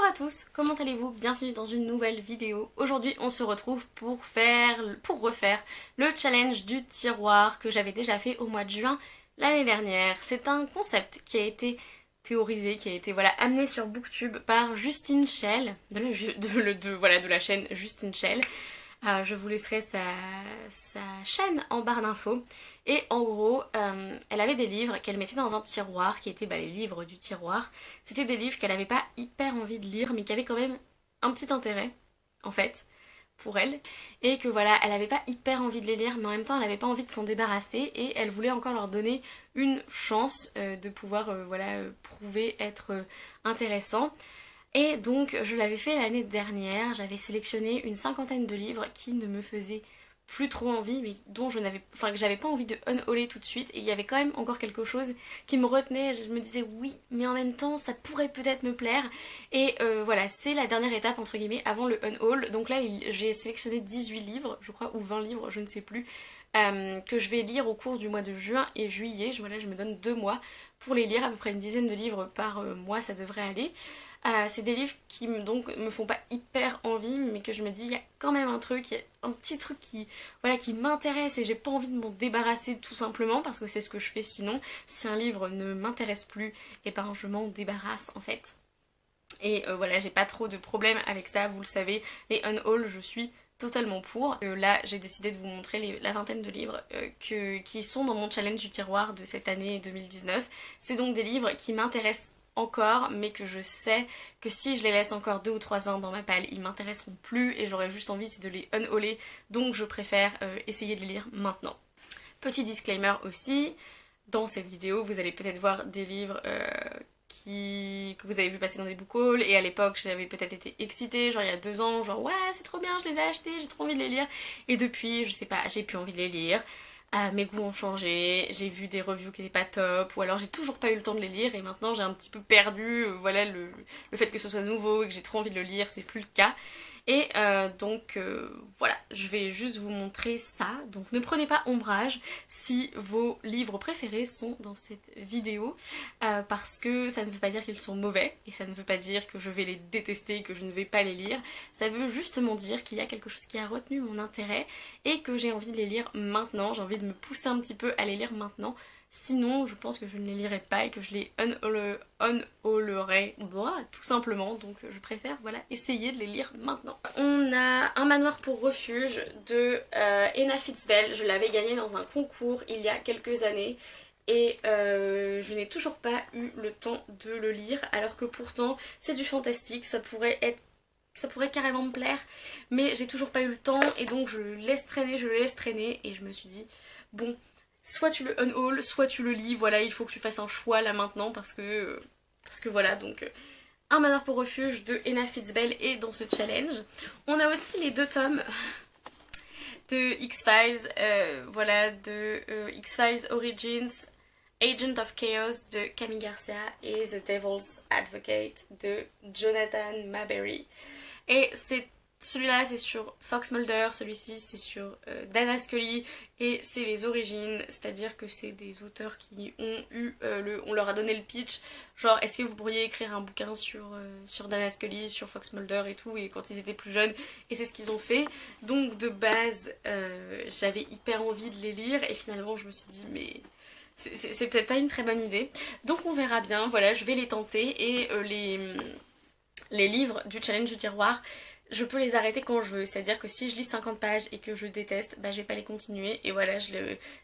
Bonjour à tous, comment allez-vous? Bienvenue dans une nouvelle vidéo. Aujourd'hui on se retrouve pour refaire le challenge du tiroir que j'avais déjà fait au mois de juin l'année dernière. C'est un concept qui a été théorisé, qui a été amené sur Booktube par Justine Shell, de la chaîne Justine Shell. Je vous laisserai sa chaîne en barre d'infos. Et en gros, elle avait des livres qu'elle mettait dans un tiroir, qui étaient les livres du tiroir. C'était des livres qu'elle n'avait pas hyper envie de lire, mais qui avaient quand même un petit intérêt, en fait, pour elle. Et que voilà, elle n'avait pas hyper envie de les lire, mais en même temps, elle n'avait pas envie de s'en débarrasser. Et elle voulait encore leur donner une chance de pouvoir prouver être intéressant. Et donc je l'avais fait l'année dernière, j'avais sélectionné une cinquantaine de livres qui ne me faisaient plus trop envie, mais dont que j'avais pas envie de unhauler tout de suite, et il y avait quand même encore quelque chose qui me retenait. Je me disais oui, mais en même temps ça pourrait peut-être me plaire. Et voilà, c'est la dernière étape entre guillemets avant le unhaul. Donc là j'ai sélectionné 18 livres, je crois, ou 20 livres, je ne sais plus, que je vais lire au cours du mois de juin et juillet. Voilà, je me donne 2 mois pour les lire, à peu près une dizaine de livres par mois, ça devrait aller. C'est des livres qui me font pas hyper envie, mais que je me dis il y a quand même un truc, il y a un petit truc qui m'intéresse et j'ai pas envie de m'en débarrasser tout simplement, parce que c'est ce que je fais sinon. Si un livre ne m'intéresse plus, et ben je m'en débarrasse en fait. Et voilà, j'ai pas trop de problème avec ça, vous le savez, les unhaul je suis totalement pour. Là j'ai décidé de vous montrer la vingtaine de livres qui sont dans mon challenge du tiroir de cette année 2019. C'est donc des livres qui m'intéressent encore, mais que je sais que si je les laisse encore 2 ou 3 ans dans ma palle, ils m'intéresseront plus et j'aurais juste envie de les unhauler, donc je préfère essayer de les lire maintenant. Petit disclaimer aussi, dans cette vidéo vous allez peut-être voir des livres que vous avez vu passer dans des book hauls, et à l'époque j'avais peut-être été excitée, genre il y a 2 ans, genre ouais c'est trop bien, je les ai achetés, j'ai trop envie de les lire, et depuis je sais pas, j'ai plus envie de les lire. Mes goûts ont changé, j'ai vu des reviews qui n'étaient pas top, ou alors j'ai toujours pas eu le temps de les lire et maintenant j'ai un petit peu perdu le fait que ce soit nouveau et que j'ai trop envie de le lire, c'est plus le cas. Et voilà, je vais juste vous montrer ça, donc ne prenez pas ombrage si vos livres préférés sont dans cette vidéo, parce que ça ne veut pas dire qu'ils sont mauvais, et ça ne veut pas dire que je vais les détester, que je ne vais pas les lire. Ça veut justement dire qu'il y a quelque chose qui a retenu mon intérêt et que j'ai envie de les lire maintenant, j'ai envie de me pousser un petit peu à les lire maintenant. Sinon, je pense que je ne les lirai pas et que je les unhaulerai tout simplement. Donc je préfère essayer de les lire maintenant. On a Un manoir pour refuge de Ena Fitzbell. Je l'avais gagné dans un concours il y a quelques années. Et je n'ai toujours pas eu le temps de le lire, alors que pourtant c'est du fantastique, ça pourrait carrément me plaire, mais j'ai toujours pas eu le temps et donc je le laisse traîner et je me suis dit bon, soit tu le unhaul, soit tu le lis, voilà, il faut que tu fasses un choix là maintenant parce que voilà, donc Un manoir pour refuge de Ena Fitzbell est dans ce challenge. On a aussi les 2 tomes de X-Files, de X-Files Origins, Agent of Chaos de Camille Garcia et The Devil's Advocate de Jonathan Maberry. Et celui-là c'est sur Fox Mulder, celui-ci c'est sur Dana Scully et c'est les origines, c'est-à-dire que c'est des auteurs qui ont eu on leur a donné le pitch, genre est-ce que vous pourriez écrire un bouquin sur Dana Scully, sur Fox Mulder et tout, et quand ils étaient plus jeunes, et c'est ce qu'ils ont fait. Donc de base j'avais hyper envie de les lire et finalement je me suis dit mais c'est peut-être pas une très bonne idée, donc on verra bien. Voilà, je vais les tenter et les livres du challenge du tiroir, je peux les arrêter quand je veux, c'est-à-dire que si je lis 50 pages et que je déteste, je vais pas les continuer et voilà, je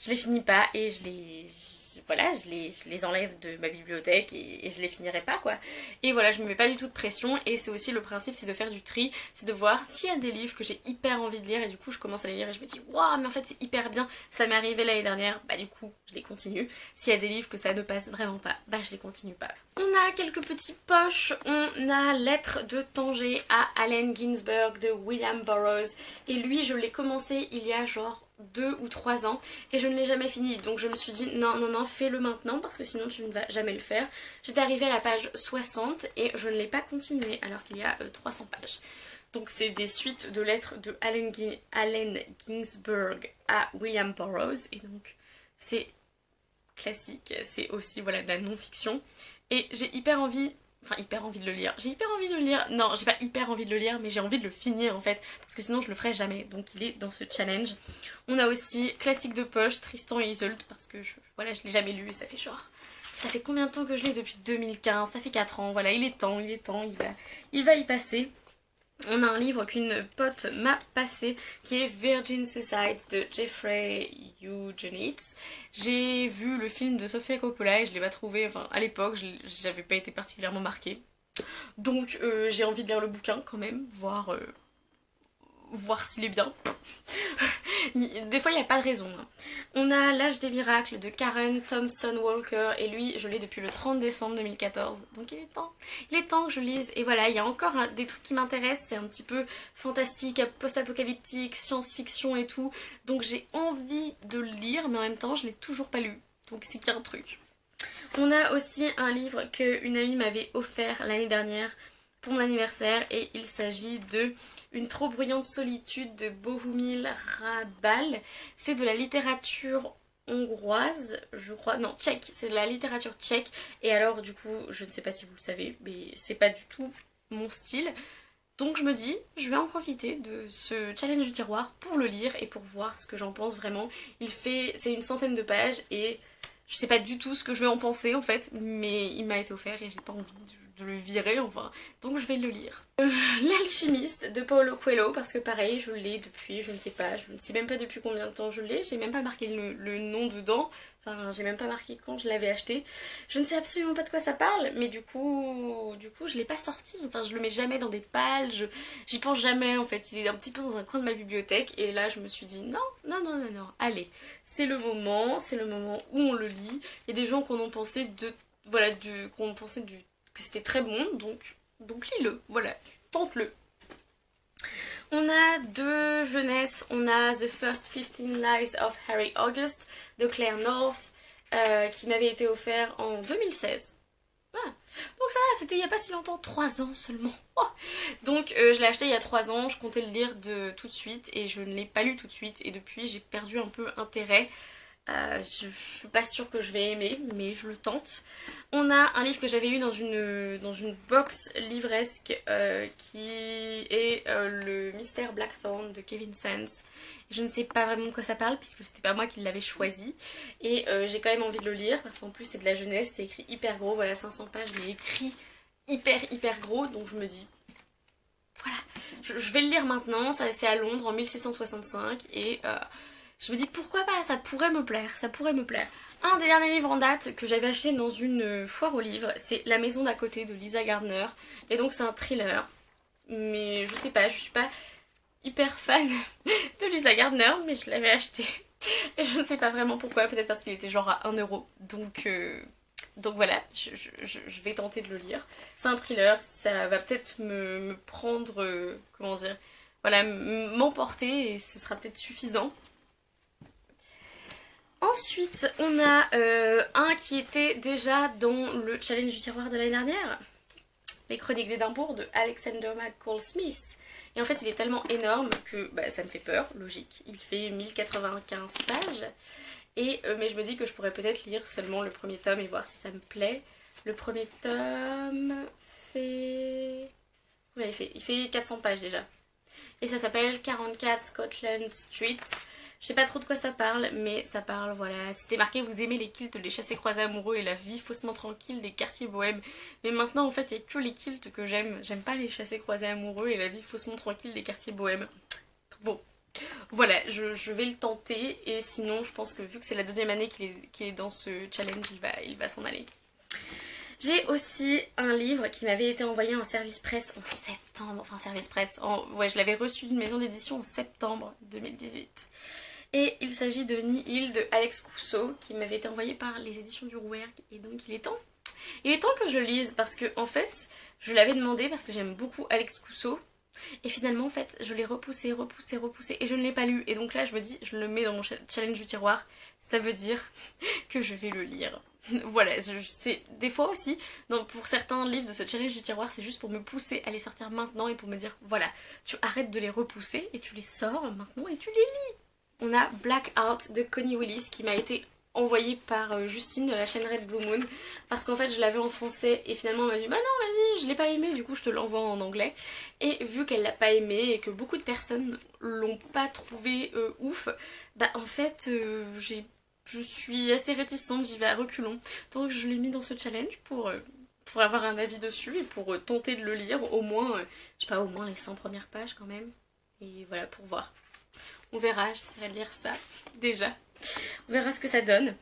les finis pas et je les enlève de ma bibliothèque et je les finirai pas quoi. Et voilà, je me mets pas du tout de pression et c'est aussi le principe, c'est de faire du tri, c'est de voir s'il y a des livres que j'ai hyper envie de lire et du coup je commence à les lire et je me dis waouh mais en fait c'est hyper bien, ça m'est arrivé l'année dernière, du coup je les continue. S'il y a des livres que ça ne passe vraiment pas, je les continue pas. On a quelques petits poches, on a Lettre de Tanger à Allen Ginsberg de William Burroughs et lui je l'ai commencé il y a genre 2 ou 3 ans et je ne l'ai jamais fini, donc je me suis dit non fais-le maintenant parce que sinon tu ne vas jamais le faire. J'étais arrivée à la page 60 et je ne l'ai pas continué alors qu'il y a 300 pages. Donc c'est des suites de lettres de Allen Ginsberg à William Burroughs et donc c'est classique, c'est aussi de la non-fiction et j'ai hyper envie Enfin, hyper envie de le lire. J'ai hyper envie de le lire. Non, j'ai pas hyper envie de le lire, mais j'ai envie de le finir en fait. Parce que sinon je le ferai jamais. Donc il est dans ce challenge. On a aussi classique de poche, Tristan et Isolde. Parce que voilà, je l'ai jamais lu et ça fait genre... Ça fait combien de temps que je l'ai? Depuis 2015. Ça fait 4 ans. Voilà, il est temps, il va y passer. On a un livre qu'une pote m'a passé qui est Virgin Suicide de Jeffrey Eugenides. J'ai vu le film de Sofia Coppola et je l'ai pas trouvé, enfin à l'époque j'avais pas été particulièrement marquée. Donc j'ai envie de lire le bouquin quand même, voir s'il est bien. Des fois il n'y a pas de raison. On a L'âge des miracles de Karen Thompson Walker et lui je l'ai depuis le 30 décembre 2014. Donc il est temps que je lise. Et voilà, il y a encore des trucs qui m'intéressent, c'est un petit peu fantastique, post-apocalyptique, science-fiction et tout. Donc j'ai envie de le lire mais en même temps je l'ai toujours pas lu. Donc c'est qu'il y a un truc. On a aussi un livre qu'une amie m'avait offert l'année dernière pour mon anniversaire et il s'agit de Une trop bruyante solitude de Bohumil Hrabal. C'est de la littérature hongroise, je crois, non tchèque, c'est de la littérature tchèque et alors du coup je ne sais pas si vous le savez mais c'est pas du tout mon style. Donc je me dis, je vais en profiter de ce challenge du tiroir pour le lire et pour voir ce que j'en pense vraiment. C'est une centaine de pages et je sais pas du tout ce que je vais en penser en fait, mais il m'a été offert et j'ai pas envie de le virer enfin, donc je vais le lire. L'alchimiste de Paulo Coelho, parce que pareil, je l'ai depuis, je ne sais pas, je ne sais même pas depuis combien de temps je l'ai, j'ai même pas marqué le nom dedans, enfin j'ai même pas marqué quand je l'avais acheté. Je ne sais absolument pas de quoi ça parle, mais du coup je l'ai pas sorti, enfin je le mets jamais dans des pages, j'y pense jamais en fait, il est un petit peu dans un coin de ma bibliothèque et là je me suis dit non, allez, c'est le moment où on le lit. Il y a des gens qu'on en pensait que c'était très bon, donc lis-le, voilà, tente-le. On a deux jeunesses, on a The First 15 Lives of Harry August de Claire North qui m'avait été offert en 2016. Ah. Donc ça, c'était il n'y a pas si longtemps, 3 ans seulement. Oh. Donc je l'ai acheté il y a 3 ans, je comptais le lire tout de suite et je ne l'ai pas lu tout de suite et depuis j'ai perdu un peu intérêt. Je suis pas sûre que je vais aimer, mais je le tente. On a un livre que j'avais eu dans une box livresque qui est Le Mystère Blackthorn de Kevin Sands. Je ne sais pas vraiment de quoi ça parle puisque c'était pas moi qui l'avais choisi. Et j'ai quand même envie de le lire parce qu'en plus c'est de la jeunesse, c'est écrit hyper gros, voilà 500 pages mais écrit hyper gros, donc je me dis voilà, je vais le lire maintenant, c'est à Londres en 1665 et je me dis pourquoi pas, ça pourrait me plaire. Un des derniers livres en date que j'avais acheté dans une foire aux livres, c'est La maison d'à côté de Lisa Gardner. Et donc c'est un thriller. Mais je sais pas, je suis pas hyper fan de Lisa Gardner, mais je l'avais acheté. Et je ne sais pas vraiment pourquoi, peut-être parce qu'il était genre à 1€. Donc voilà, je vais tenter de le lire. C'est un thriller, ça va peut-être me prendre, comment dire, voilà, m'emporter et ce sera peut-être suffisant. Ensuite, on a un qui était déjà dans le challenge du tiroir de l'année dernière, Les Chroniques d'Édimbourg de Alexander McCall Smith. Et en fait, il est tellement énorme que ça me fait peur, logique. Il fait 1095 pages. Mais je me dis que je pourrais peut-être lire seulement le premier tome et voir si ça me plaît. Le premier tome fait... Ouais, il fait 400 pages déjà. Et ça s'appelle 44 Scotland Street. Je sais pas trop de quoi ça parle, mais ça parle, voilà. C'était marqué, vous aimez les kilts, les chassés-croisés amoureux et la vie faussement tranquille des quartiers bohèmes. Mais maintenant, en fait, il n'y a que les kilts que j'aime. J'aime pas les chassés-croisés amoureux et la vie faussement tranquille des quartiers bohèmes. Bon, voilà, je vais le tenter. Et sinon, je pense que vu que c'est la deuxième année qu'il est dans ce challenge, il va s'en aller. J'ai aussi un livre qui m'avait été envoyé en service presse en septembre. Enfin, service presse, ouais, je l'avais reçu d'une maison d'édition en septembre 2018. Et il s'agit de Nihil de Alex Cousteau qui m'avait été envoyé par les éditions du Rouergue. Et donc il est temps. Il est temps que je le lise parce que en fait je l'avais demandé parce que j'aime beaucoup Alex Cousteau. Et finalement en fait je l'ai repoussé et je ne l'ai pas lu. Et donc là je me dis je le mets dans mon challenge du tiroir. Ça veut dire que je vais le lire. Voilà, c'est des fois aussi, pour certains livres de ce challenge du tiroir, c'est juste pour me pousser à les sortir maintenant et pour me dire voilà, tu arrêtes de les repousser et tu les sors maintenant et tu les lis. On a Blackout de Connie Willis qui m'a été envoyé par Justine de la chaîne Red Blue Moon parce qu'en fait je l'avais en français et finalement elle m'a dit bah non vas-y je l'ai pas aimé, du coup je te l'envoie en anglais. Et vu qu'elle l'a pas aimé et que beaucoup de personnes l'ont pas trouvé ouf, bah en fait je suis assez réticente, j'y vais à reculons. Donc je l'ai mis dans ce challenge pour avoir un avis dessus et pour tenter de le lire au moins, je sais pas, au moins les 100 premières pages quand même. Et voilà, pour voir. On verra, j'essaierai de lire ça déjà. On verra ce que ça donne.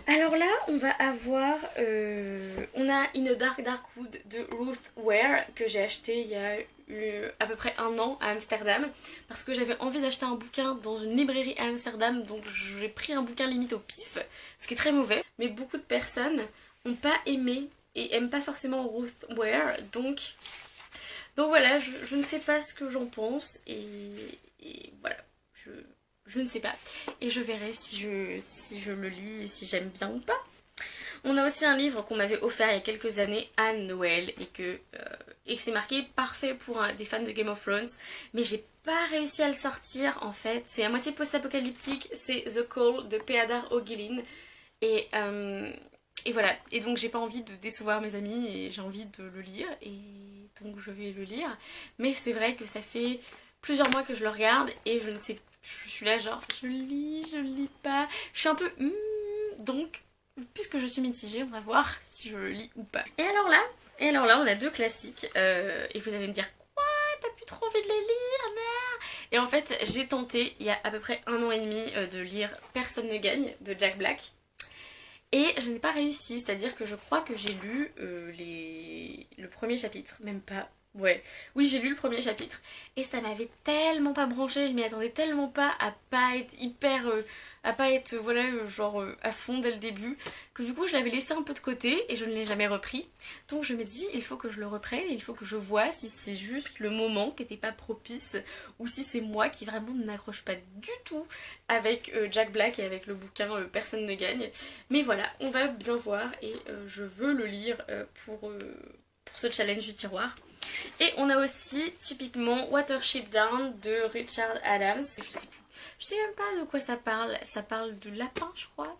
Alors là, on va avoir... on a In a Dark Dark Wood de Ruth Ware que j'ai acheté il y a à peu près un an à Amsterdam parce que j'avais envie d'acheter un bouquin dans une librairie à Amsterdam, donc j'ai pris un bouquin limite au pif, ce qui est très mauvais. Mais beaucoup de personnes n'ont pas aimé et aiment pas forcément Ruth Ware, donc voilà, je ne sais pas ce que j'en pense et voilà, je ne sais pas. Et je verrai si je le lis et si j'aime bien ou pas. On a aussi un livre qu'on m'avait offert il y a quelques années à Noël et que c'est marqué parfait pour des fans de Game of Thrones, mais j'ai pas réussi à le sortir en fait. C'est à moitié post-apocalyptique, c'est The Call de Peadar O'Gillin et voilà, et donc j'ai pas envie de décevoir mes amis et j'ai envie de le lire et donc je vais le lire. Mais c'est vrai que ça fait plusieurs mois que je le regarde et je ne sais, je suis là genre je le lis pas. Je suis un peu donc puisque je suis mitigée, on va voir si je le lis ou pas. Et alors là, on a deux classiques et vous allez me dire quoi, t'as plus trop envie de les lire, nah. Et en fait j'ai tenté il y a à peu près un an et demi de lire Personne ne gagne de Jack Black. Et je n'ai pas réussi, c'est-à-dire que je crois que j'ai lu le premier chapitre, même pas. Ouais, oui j'ai lu le premier chapitre et ça m'avait tellement pas branché, je m'y attendais tellement pas à pas être hyper, à pas être voilà genre à fond dès le début que du coup je l'avais laissé un peu de côté et je ne l'ai jamais repris. Donc je me dis il faut que je le reprenne, il faut que je vois si c'est juste le moment qui n'était pas propice ou si c'est moi qui vraiment n'accroche pas du tout avec Jack Black et avec le bouquin Personne ne gagne. Mais voilà, on va bien voir et je veux le lire pour ce challenge du tiroir. Et on a aussi typiquement Watership Down de Richard Adams. Je sais même pas de quoi ça parle de lapin je crois.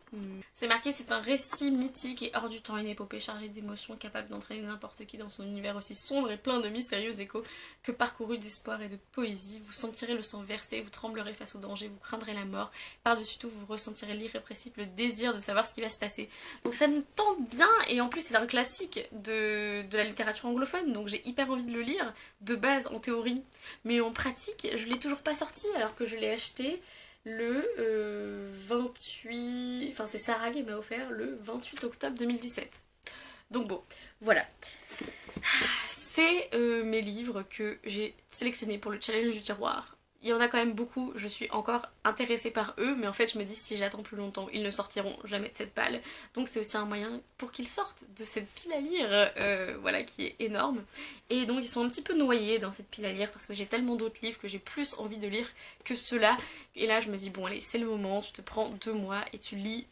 C'est marqué c'est un récit mythique et hors du temps, une épopée chargée d'émotions capable d'entraîner n'importe qui dans son univers aussi sombre et plein de mystérieux échos que parcouru d'espoir et de poésie. Vous sentirez le sang verser, vous tremblerez face au danger, vous craindrez la mort. Par-dessus tout vous ressentirez l'irrépressible désir de savoir ce qui va se passer. Donc ça me tente bien et en plus c'est un classique de la littérature anglophone donc j'ai hyper envie de le lire de base en théorie. Mais en pratique je l'ai toujours pas sorti alors que je l'ai acheté le 28... Enfin c'est Sarah qui m'a offert le 28 octobre 2017. Donc bon, voilà. C'est mes livres que j'ai sélectionnés pour le challenge du tiroir. Il y en a quand même beaucoup, je suis encore intéressée par eux, mais en fait je me dis si j'attends plus longtemps, ils ne sortiront jamais de cette palle. Donc c'est aussi un moyen pour qu'ils sortent de cette pile à lire, voilà, qui est énorme. Et donc ils sont un petit peu noyés dans cette pile à lire parce que j'ai tellement d'autres livres que j'ai plus envie de lire que ceux-là. Et là je me dis bon allez c'est le moment, tu te prends 2 mois et tu lis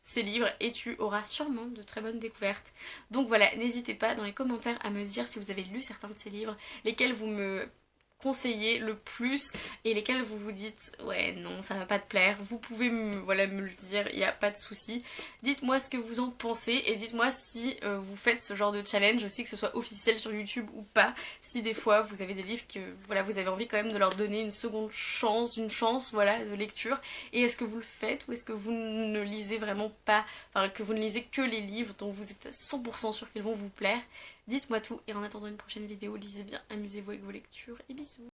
ces livres et tu auras sûrement de très bonnes découvertes. Donc voilà, n'hésitez pas dans les commentaires à me dire si vous avez lu certains de ces livres, lesquels vous me conseillez le plus et lesquels vous vous dites ouais non ça va pas te plaire, vous pouvez voilà, me le dire, il n'y a pas de souci. Dites-moi ce que vous en pensez et dites-moi si vous faites ce genre de challenge aussi, que ce soit officiel sur YouTube ou pas, si des fois vous avez des livres que voilà, vous avez envie quand même de leur donner une seconde chance, une chance voilà, de lecture, et est-ce que vous le faites ou est-ce que vous ne lisez vraiment pas, enfin que vous ne lisez que les livres dont vous êtes à 100% sûr qu'ils vont vous plaire. Dites-moi tout et en attendant une prochaine vidéo, lisez bien, amusez-vous avec vos lectures et bisous.